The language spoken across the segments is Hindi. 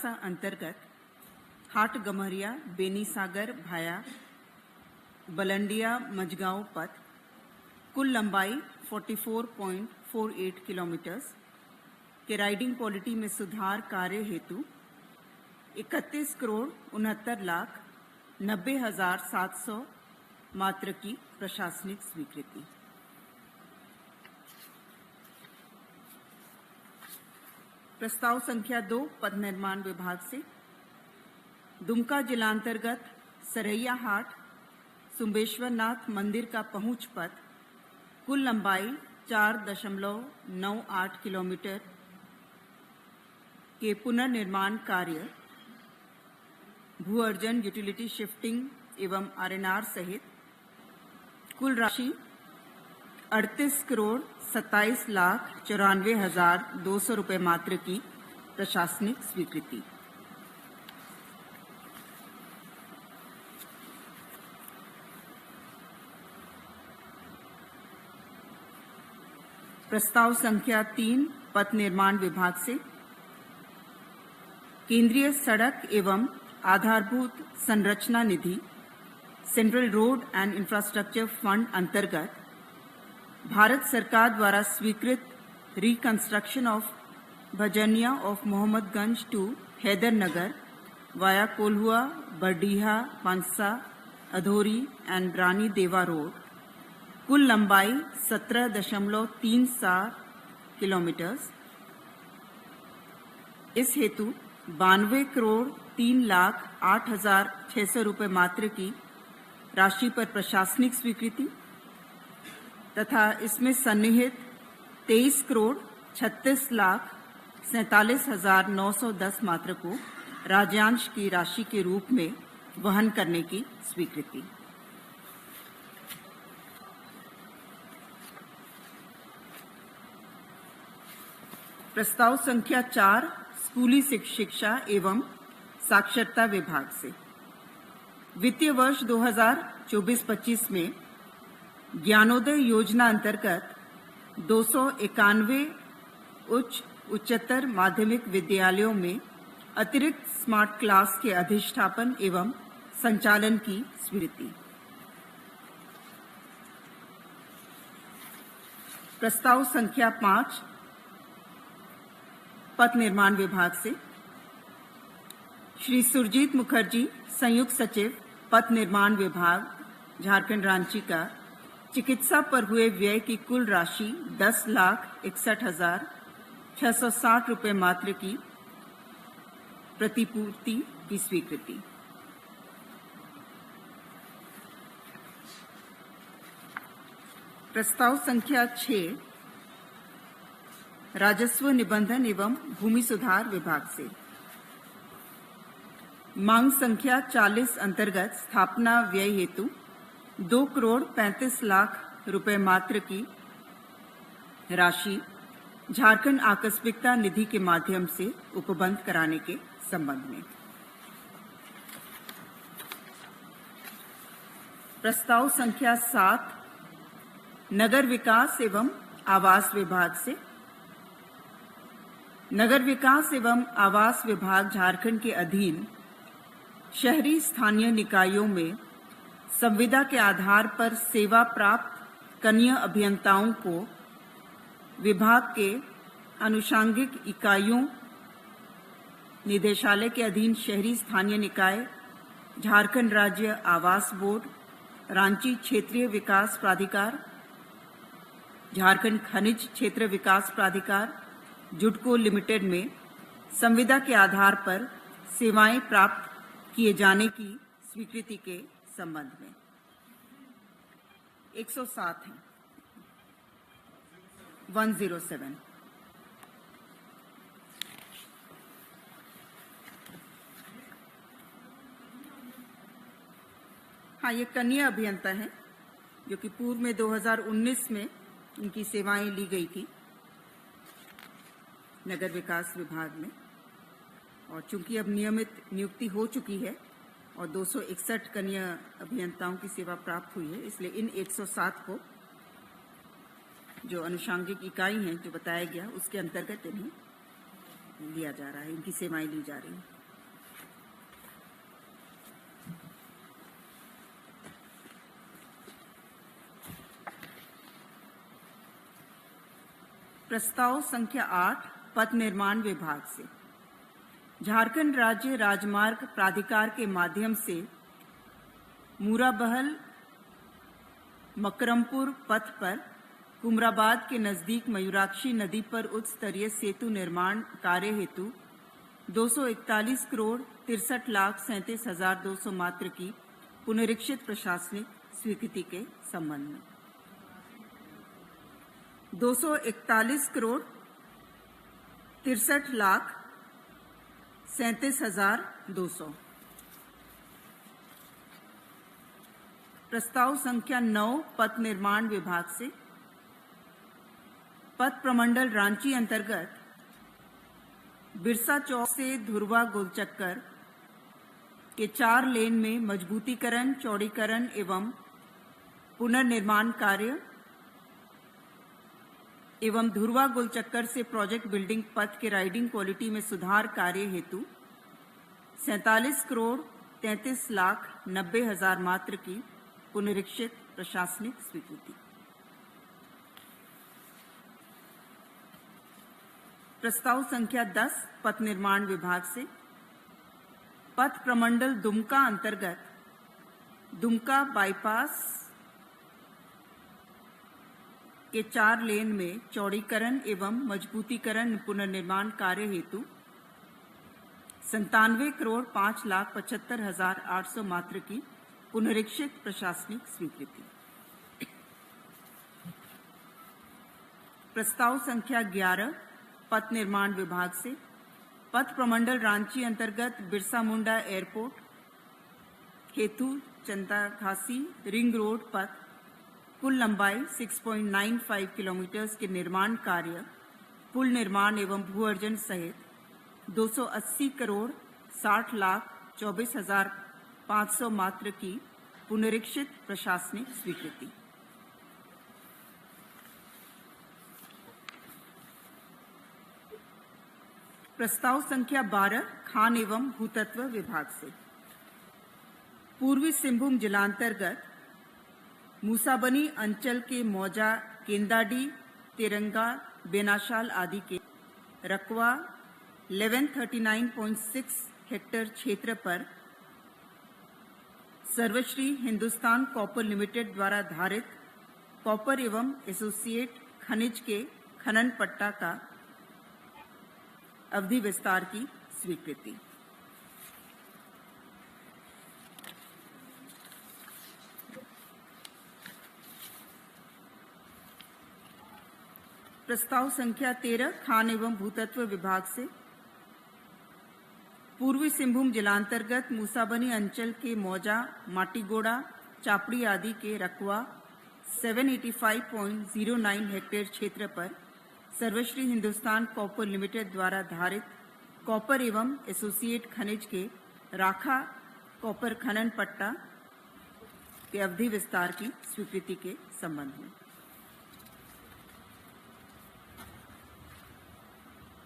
अलासा अंतर्गत हाट गम्हरिया बेनीसागर भाया बलंडिया मजगांव पथ कुल लंबाई 44.48 किलोमीटर्स के राइडिंग क्वालिटी में सुधार कार्य हेतु 31,69,90,700 मात्र की प्रशासनिक स्वीकृति। प्रस्ताव संख्या 2 पथ निर्माण विभाग से दुमका जिलांतर्गत सरैया हाट सुंबेश्वरनाथ मंदिर का पहुंच पथ कुल लंबाई 4.98 किलोमीटर के पुनर्निर्माण कार्य भू अर्जन यूटिलिटी शिफ्टिंग एवं आरएनआर सहित कुल राशि 38,27,94,200 रुपये मात्र की प्रशासनिक स्वीकृति। प्रस्ताव संख्या 3 पथ निर्माण विभाग से केंद्रीय सड़क एवं आधारभूत संरचना निधि central road and infrastructure fund अंतर्गत भारत सरकार द्वारा स्वीकृत reconstruction of Bhajaniya of Mohammadganj to Haidarnagar via Kolhua Bardiha Pansa Adhori and Rani Deva road कुल लंबाई 17.37 किलोमीटर्स। इस हेतु 92,03,08,600 रुपये मात्र की राशि पर प्रशासनिक स्वीकृति तथा इसमें सन्निहित 23,36,47,910 मात्र को राज्यांश की राशि के रूप में वहन करने की स्वीकृति। प्रस्ताव संख्या 4 स्कूली शिक्षा एवं साक्षरता विभाग से वित्तीय वर्ष 2024-25 में ज्ञानोदय योजना अंतर्गत 291 उच्चतर माध्यमिक विद्यालयों में अतिरिक्त स्मार्ट क्लास के अधिष्ठापन एवं संचालन की स्वीकृति। प्रस्ताव संख्या 5 पथ निर्माण विभाग से श्री सुरजीत मुखर्जी संयुक्त सचिव पथ निर्माण विभाग झारखंड रांची का चिकित्सा पर हुए व्यय की कुल राशि 10,61,660 रुपये मात्र की प्रतिपूर्ति की स्वीकृति। प्रस्ताव संख्या 6 राजस्व निबंधन एवं भूमि सुधार विभाग से मांग संख्या 40 अंतर्गत स्थापना व्यय हेतु 2,35,00,000 रुपये मात्र की राशि झारखंड आकस्मिकता निधि के माध्यम से उपबंध कराने के संबंध में। प्रस्ताव संख्या 7 नगर विकास एवं आवास विभाग से नगर विकास एवं आवास विभाग झारखंड के अधीन शहरी स्थानीय निकायों में संविदा के आधार पर सेवा प्राप्त कनीय अभियंताओं को विभाग के अनुषांगिक इकाइयों निदेशालय के अधीन शहरी स्थानीय निकाय झारखंड राज्य आवास बोर्ड रांची क्षेत्रीय विकास प्राधिकार झारखंड खनिज क्षेत्र विकास प्राधिकार जुडको लिमिटेड में संविदा के आधार पर सेवाएं प्राप्त किए जाने की स्वीकृति के संबंध में 107 है 107। हाँ, ये कनीय अभियंता है जो कि पूर्व में 2019 में इनकी सेवाएं ली गई थी नगर विकास विभाग में, और चूंकि अब नियमित नियुक्ति हो चुकी है और 261 कनीय अभियंताओं की सेवा प्राप्त हुई है, इसलिए इन 107 को जो अनुषांगिक इकाई हैं जो बताया गया उसके अंतर्गत इन्हें लिया जा रहा है, इनकी सेवाएं ली जा रही हैं। प्रस्ताव संख्या 8 पथ निर्माण विभाग से झारखंड राज्य राजमार्ग प्राधिकार के माध्यम से मूराबहल मकरमपुर पथ पर कुमराबाद के नजदीक मयूराक्षी नदी पर उच्च स्तरीय सेतु निर्माण कार्य हेतु 241 करोड़ 63,37,200 मात्र की पुनरीक्षित प्रशासनिक स्वीकृति के संबंध में 241 करोड़ 63,37,200। प्रस्ताव संख्या 9 पथ निर्माण विभाग से पथ प्रमंडल रांची अंतर्गत बिरसा चौक से धुरवा गोलचक्कर के 4 लेन में मजबूतीकरण, चौड़ीकरण एवं पुनर्निर्माण कार्य एवं धुरवा गोलचक्कर से प्रोजेक्ट बिल्डिंग पथ के राइडिंग क्वालिटी में सुधार कार्य हेतु 47 करोड़ 33,90,000 मात्र की पुनरीक्षित प्रशासनिक स्वीकृति। प्रस्ताव संख्या 10 पथ निर्माण विभाग से पथ प्रमंडल दुमका अंतर्गत दुमका बाईपास के 4 लेन में चौड़ीकरण एवं मजबूतीकरण पुनर्निर्माण कार्य हेतु 97 करोड़ 5,75,800 मात्र की पुनरीक्षित प्रशासनिक स्वीकृति। प्रस्ताव संख्या 11 पथ निर्माण विभाग से पथ प्रमंडल रांची अंतर्गत बिरसा मुंडा एयरपोर्ट हेतु चंदाखासी रिंग रोड पथ कुल लंबाई 6.95 किलोमीटर के निर्माण कार्य, पुल निर्माण एवं भू अर्जन सहित 280 करोड़ 60,24,500 मात्र की पुनरीक्षित प्रशासनिक स्वीकृति। प्रस्ताव संख्या 12 खान एवं भूतत्व विभाग से पूर्वी सिंहभूम जिलांतर्गत मूसाबनी अंचल के मौजा, केंदाडी, तिरंगा, बेनाशाल आदि के रकवा 1139.6 हेक्टेयर क्षेत्र पर सर्वश्री हिंदुस्तान कॉपर लिमिटेड द्वारा धारित कॉपर एवं एसोसिएट खनिज के खनन पट्टा का अवधि विस्तार की स्वीकृति। प्रस्ताव संख्या 13 खान एवं भूतत्व विभाग से पूर्वी सिंहभूम जिलांतर्गत मूसाबनी अंचल के मौजा, माटीगोड़ा, चापड़ी आदि के रकवा 785.09 हेक्टेयर क्षेत्र पर सर्वश्री हिंदुस्तान कॉपर लिमिटेड द्वारा धारित कॉपर एवं एसोसिएट खनिज के राखा कॉपर खनन पट्टा के अवधि विस्तार की स्वीकृति के संबंध में।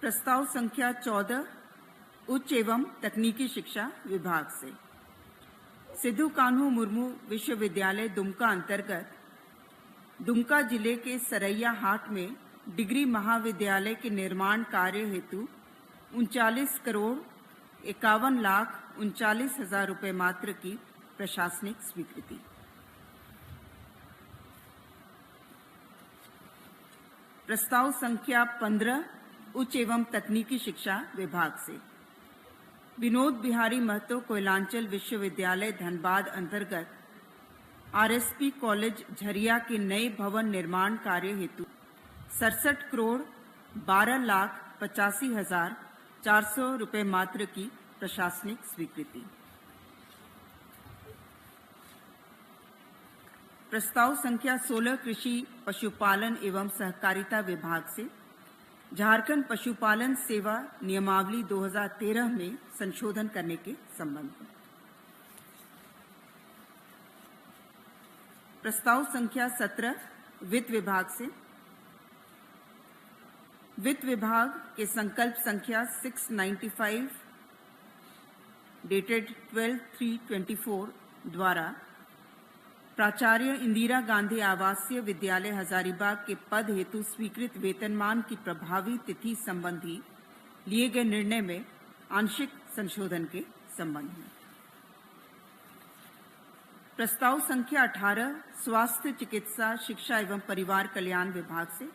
प्रस्ताव संख्या 14 उच्च एवं तकनीकी शिक्षा विभाग से सिद्धू कान्हू मुर्मू विश्वविद्यालय दुमका अंतर्गत दुमका जिले के सरैया हाट में डिग्री महाविद्यालय के निर्माण कार्य हेतु 39 करोड़ 51,39,000 रुपये मात्र की प्रशासनिक स्वीकृति। प्रस्ताव संख्या 15 उच्च एवं तकनीकी शिक्षा विभाग से विनोद बिहारी महतो कोयलांचल विश्वविद्यालय धनबाद अंतर्गत आरएसपी कॉलेज झरिया के नए भवन निर्माण कार्य हेतु 67 करोड़ 12,85,400 रुपये मात्र की प्रशासनिक स्वीकृति। प्रस्ताव संख्या 16 कृषि पशुपालन एवं सहकारिता विभाग से झारखंड पशुपालन सेवा नियमावली 2013 में संशोधन करने के संबंध में। प्रस्ताव संख्या 17 वित्त विभाग से वित्त विभाग के संकल्प संख्या 695 डेटेड 12/3/24 द्वारा प्राचार्य इंदिरा गांधी आवासीय विद्यालय हजारीबाग के पद हेतु स्वीकृत वेतनमान की प्रभावी तिथि संबंधी लिए गए निर्णय में आंशिक संशोधन के संबंध में प्रस्ताव संख्या 18 स्वास्थ्य चिकित्सा शिक्षा एवं परिवार कल्याण विभाग से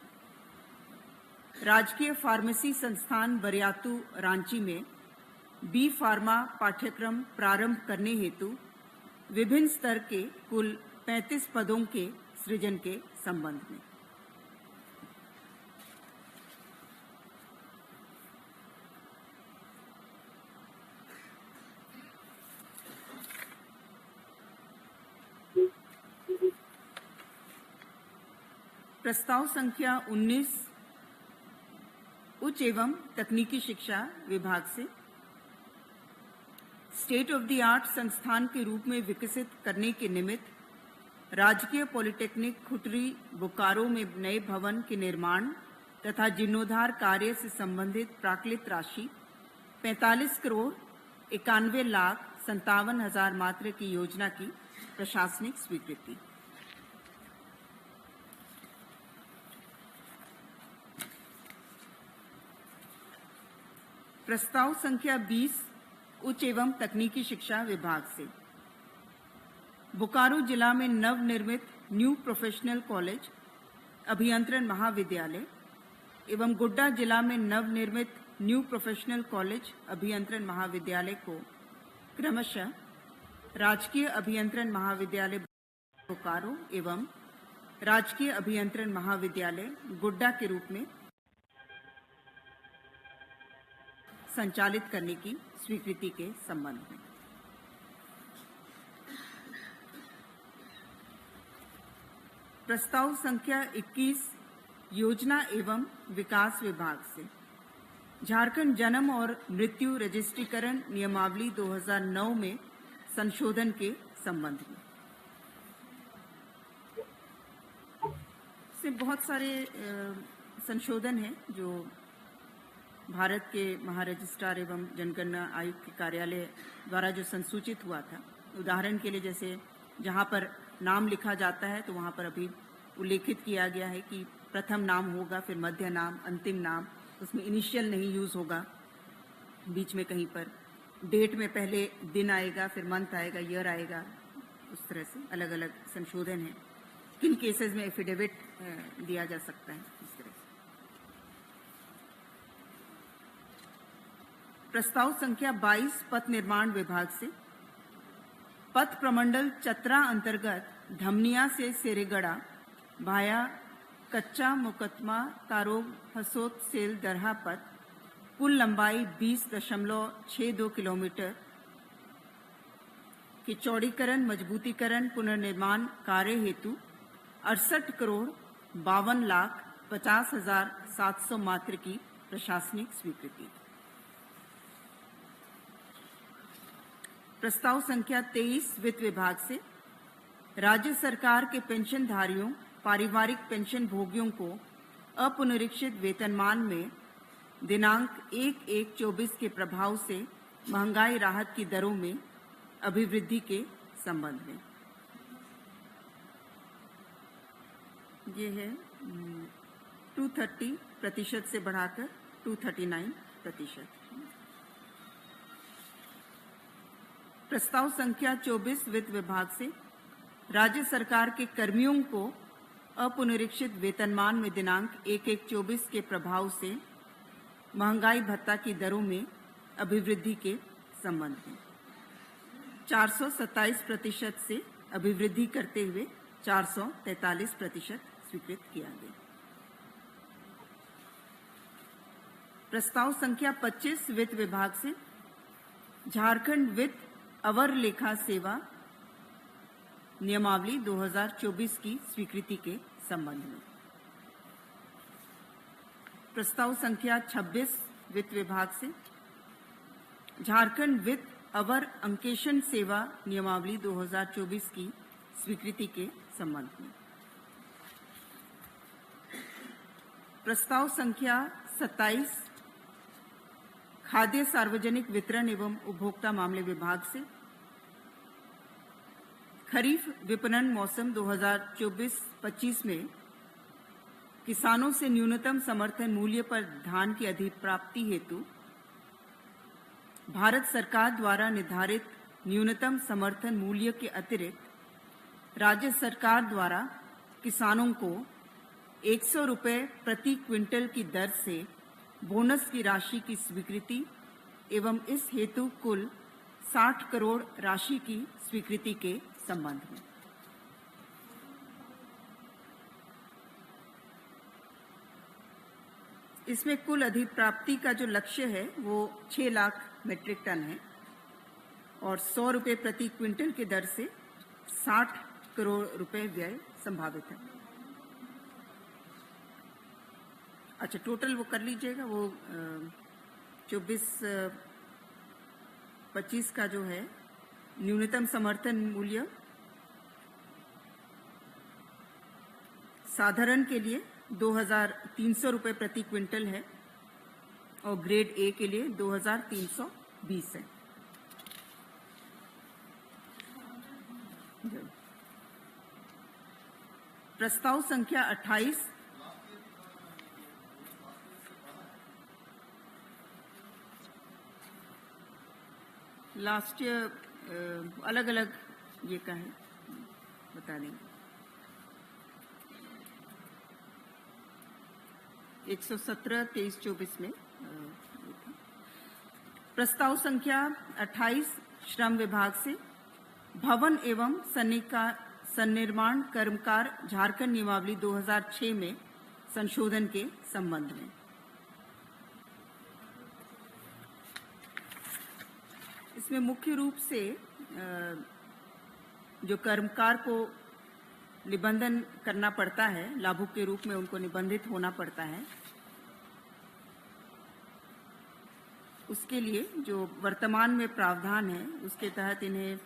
राजकीय फार्मेसी संस्थान बरियातू रांची में बी फार्मा पाठ्यक्रम प्रारंभ करने हेतु विभिन्न स्तर के कुल 35 पदों के सृजन के संबंध में प्रस्ताव संख्या 19 उच्च एवं तकनीकी शिक्षा विभाग से स्टेट ऑफ द आर्ट संस्थान के रूप में विकसित करने के निमित्त राजकीय पॉलिटेक्निक खुटरी बोकारो में नए भवन के निर्माण तथा जीर्णोद्धार कार्य से संबंधित प्राक्कृत राशि 45 करोड़ 91 लाख 57 हजार मात्र की योजना की प्रशासनिक स्वीकृति। प्रस्ताव संख्या 20 उच्च एवं तकनीकी शिक्षा विभाग से बोकारो जिला में नवनिर्मित न्यू प्रोफेशनल कॉलेज अभियंत्रण महाविद्यालय एवं गोड्डा जिला में नवनिर्मित न्यू प्रोफेशनल कॉलेज अभियंत्रण महाविद्यालय को क्रमशः राजकीय अभियंत्रण महाविद्यालय बोकारो एवं राजकीय अभियंत्रण महाविद्यालय गोड्डा के रूप में संचालित करने की स्वीकृति के संबंध में प्रस्ताव संख्या 21 योजना एवं विकास विभाग से झारखंड जन्म और मृत्यु रजिस्ट्रीकरण नियमावली 2009 में संशोधन के संबंध में से बहुत सारे संशोधन हैं जो भारत के महारजिस्ट्रार एवं जनगणना आयुक्त के कार्यालय द्वारा जो संसूचित हुआ था। उदाहरण के लिए जैसे जहां पर नाम लिखा जाता है तो वहां पर अभी उल्लेखित किया गया है कि प्रथम नाम होगा, फिर मध्य नाम, अंतिम नाम, उसमें इनिशियल नहीं यूज होगा, बीच में कहीं पर डेट में पहले दिन आएगा, फिर मंथ आएगा, ईयर आएगा, उस तरह से अलग अलग संशोधन है। किन केसेस में एफिडेविट दिया जा सकता है, इस तरह से। प्रस्ताव संख्या 22 पथ निर्माण विभाग से पथ प्रमंडल चतरा अंतर्गत धमनिया से सेरेगड़ा भाया कच्चा मुकदमा तारोग हसोत सेल दरहा पथ कुल लंबाई 20.62 किलोमीटर की चौड़ीकरण मजबूतीकरण पुनर्निर्माण कार्य हेतु 68 करोड़ 52 लाख 50 हजार 700 मात्र की प्रशासनिक स्वीकृति। प्रस्ताव संख्या 23 वित्त विभाग से राज्य सरकार के पेंशनधारियों पारिवारिक पेंशन भोगियों को अपुनरीक्षित वेतनमान में दिनांक 1/1/24 के प्रभाव से महंगाई राहत की दरों में अभिवृद्धि के संबंध में ये है 230% से बढ़ाकर 239%। प्रस्ताव संख्या 24 वित्त विभाग से राज्य सरकार के कर्मियों को अपुनरीक्षित वेतनमान में दिनांक 1/1/24 के प्रभाव से महंगाई भत्ता की दरों में अभिवृद्धि के संबंध में 427% से अभिवृद्धि करते हुए 443% स्वीकृत किया गया। प्रस्ताव संख्या 25 वित्त विभाग से झारखंड वित्त अवर लेखा सेवा नियमावली 2024 की स्वीकृति के संबंध में प्रस्ताव संख्या 26 वित्त विभाग से झारखंड वित्त अवर अंकेशन सेवा नियमावली 2024 की स्वीकृति के संबंध में प्रस्ताव संख्या 27 खाद्य सार्वजनिक वितरण एवं उपभोक्ता मामले विभाग से खरीफ विपणन मौसम 2024-25 में किसानों से न्यूनतम समर्थन मूल्य पर धान की अधिप्राप्ति हेतु भारत सरकार द्वारा निर्धारित न्यूनतम समर्थन मूल्य के अतिरिक्त राज्य सरकार द्वारा किसानों को 100 रुपये प्रति क्विंटल की दर से बोनस की राशि की स्वीकृति एवं इस हेतु कुल 60 करोड़ राशि की स्वीकृति के संबंध में इसमें कुल अधिप्राप्ति का जो लक्ष्य है वो 6 लाख मीट्रिक टन है और 100 रुपये प्रति क्विंटल की दर से 60 करोड़ रुपए व्यय संभावित है। अच्छा, टोटल वो कर लीजिएगा, वो 24-25 का जो है न्यूनतम समर्थन मूल्य साधारण के लिए 2,300 रुपये प्रति क्विंटल है और ग्रेड ए के लिए 2,320 है। प्रस्ताव संख्या 28 लास्ट अलग अलग ये का है, बता देंगे। 117, 23, 24 में प्रस्ताव संख्या 28 श्रम विभाग से भवन एवं सन्निर्माण कर्मकार झारखंड नियमावली 2006 में संशोधन के संबंध में इसमें मुख्य रूप से जो कर्मकार को निबंधन करना पड़ता है, लाभुक के रूप में उनको निबंधित होना पड़ता है, उसके लिए जो वर्तमान में प्रावधान है उसके तहत इन्हें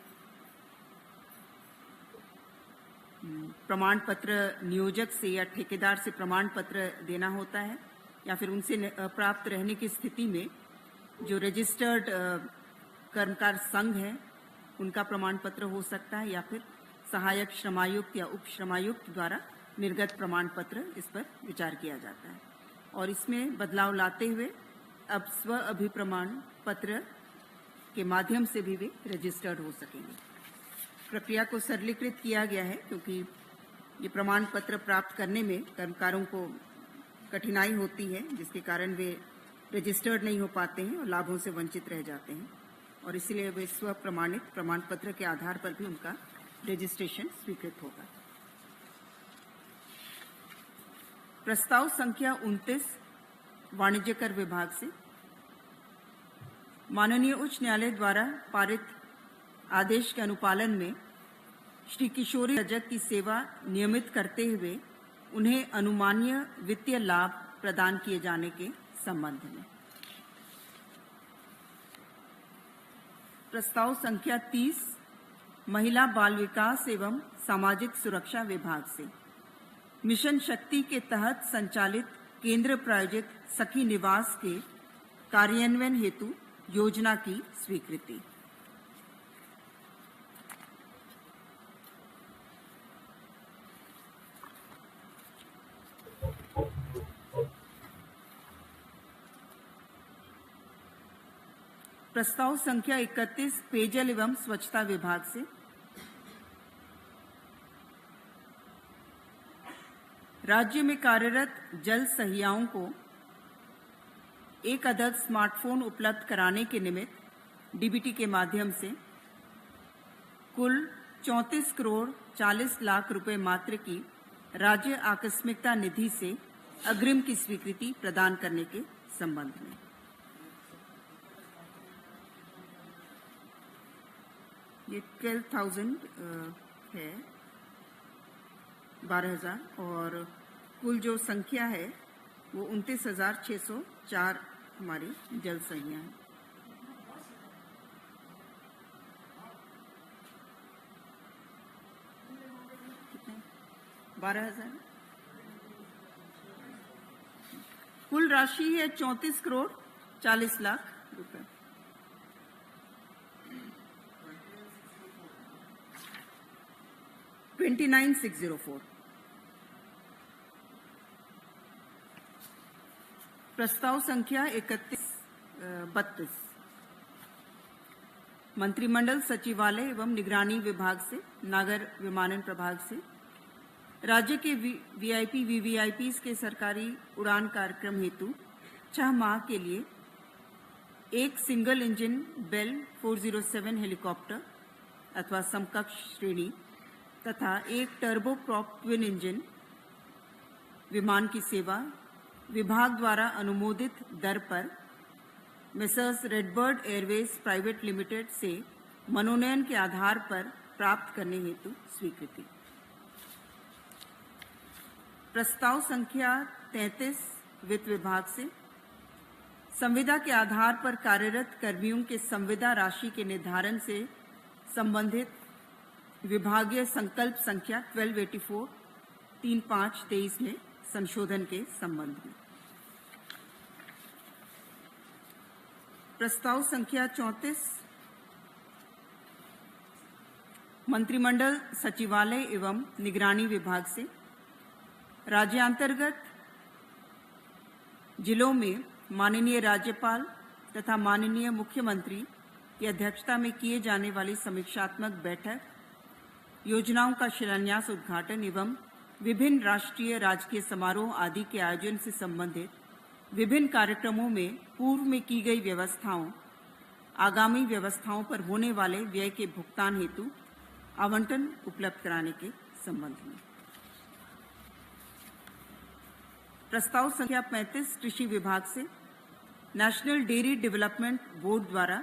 प्रमाण पत्र नियोजक से या ठेकेदार से प्रमाण पत्र देना होता है या फिर उनसे प्राप्त रहने की स्थिति में जो रजिस्टर्ड कर्मकार संघ है उनका प्रमाण पत्र हो सकता है या फिर सहायक श्रमायुक्त या उप श्रमायुक्त द्वारा निर्गत प्रमाण पत्र इस पर विचार किया जाता है और इसमें बदलाव लाते हुए अब स्व अभिप्रमाण पत्र के माध्यम से भी वे रजिस्टर्ड हो सकेंगे। प्रक्रिया को सरलीकृत किया गया है क्योंकि ये प्रमाण पत्र प्राप्त करने में कर्मकारों को कठिनाई होती है जिसके कारण वे रजिस्टर्ड नहीं हो पाते हैं और लाभों से वंचित रह जाते हैं और इसलिए वे स्व प्रमाणित प्रमाण पत्र के आधार पर भी उनका रजिस्ट्रेशन स्वीकृत होगा। प्रस्ताव संख्या 29 वाणिज्य कर विभाग से माननीय उच्च न्यायालय द्वारा पारित आदेश के अनुपालन में श्री किशोरी रजक की सेवा नियमित करते हुए उन्हें अनुमानीय वित्तीय लाभ प्रदान किए जाने के संबंध में प्रस्ताव संख्या 30 महिला बाल विकास एवं सामाजिक सुरक्षा विभाग से मिशन शक्ति के तहत संचालित केंद्र प्रायोजित सखी निवास के कार्यान्वयन हेतु योजना की स्वीकृति। प्रस्ताव संख्या 31 पेयजल एवं स्वच्छता विभाग से राज्य में कार्यरत जल सहियाओं को एक अदद स्मार्टफोन उपलब्ध कराने के निमित्त डीबीटी के माध्यम से कुल 34 करोड़ 40 लाख रुपए मात्र की राज्य आकस्मिकता निधि से अग्रिम की स्वीकृति प्रदान करने के संबंध में ये 12,000 है, 12,000 और कुल जो संख्या है वो 29,604 हमारी जल संख्या है। कितने? 12,000। कुल राशि है 34 करोड़ 40 लाख रुपए। $29,604। प्रस्ताव संख्या 3132 मंत्रिमंडल सचिवालय एवं निगरानी विभाग से, नागर विमानन प्रभाग से राज्य के वीआईपी वीवीआईपी के सरकारी उड़ान कार्यक्रम हेतु 6 माह के लिए एक सिंगल इंजन बेल 407 हेलीकॉप्टर अथवा समकक्ष श्रेणी तथा एक टर्बो प्रॉप ट्विन इंजन विमान की सेवा विभाग द्वारा अनुमोदित दर पर messrs RedBird Airways private limited से मनोनयन के आधार पर प्राप्त करने हेतु स्वीकृति। प्रस्ताव संख्या 33 वित्त विभाग से संविदा के आधार पर कार्यरत कर्मियों के संविदा राशि के निर्धारण से संबंधित विभागीय संकल्प संख्या 1284 3523 में संशोधन के संबंध में। प्रस्ताव संख्या 34 मंत्रिमंडल सचिवालय एवं निगरानी विभाग से राज्यांतर्गत जिलों में माननीय राज्यपाल तथा माननीय मुख्यमंत्री की अध्यक्षता में किए जाने वाली समीक्षात्मक बैठक, योजनाओं का शिलान्यास उद्घाटन एवं विभिन्न राष्ट्रीय राजकीय समारोह आदि के आयोजन से संबंधित विभिन्न कार्यक्रमों में पूर्व में की गई व्यवस्थाओं, आगामी व्यवस्थाओं पर होने वाले व्यय के भुगतान हेतु आवंटन उपलब्ध कराने के संबंध में। प्रस्ताव संख्या 35 कृषि विभाग से नेशनल डेयरी डेवलपमेंट बोर्ड द्वारा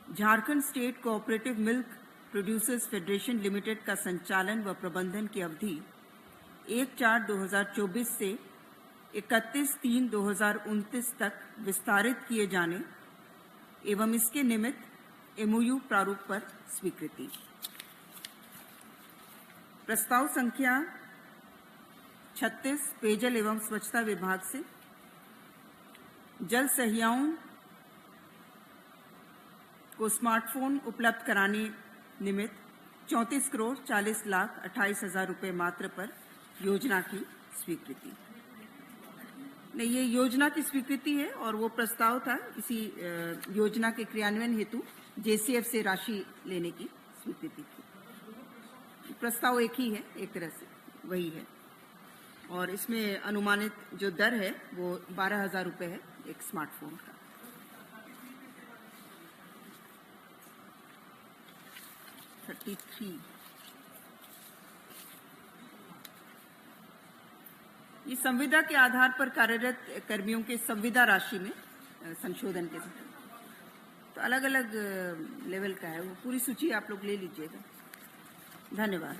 Jharkhand state cooperative milk producers federation limited का संचालन व प्रबंधन की अवधि 1/4/2024 से 31/3/2029 तक विस्तारित किए जाने एवं इसके निमित्त एमओयू प्रारूप पर स्वीकृति। प्रस्ताव संख्या 36 पेयजल एवं स्वच्छता विभाग से जल सहियाओं को स्मार्टफोन उपलब्ध कराने निमित्त 34 करोड़ 40 लाख 28 हजार रुपये मात्र पर योजना की स्वीकृति। नहीं, ये योजना की स्वीकृति है और वो प्रस्ताव था किसी योजना के क्रियान्वयन हेतु जेसीएफ से राशि लेने की स्वीकृति थी। प्रस्ताव एक ही है, एक तरह से वही है और इसमें अनुमानित जो दर है वो 12,000 रुपये है एक स्मार्टफोन का। ये संविदा के आधार पर कार्यरत कर्मियों के संविदा राशि में संशोधन के साथ तो अलग अलग लेवल का है, वो पूरी सूची आप लोग ले लीजिएगा। धन्यवाद।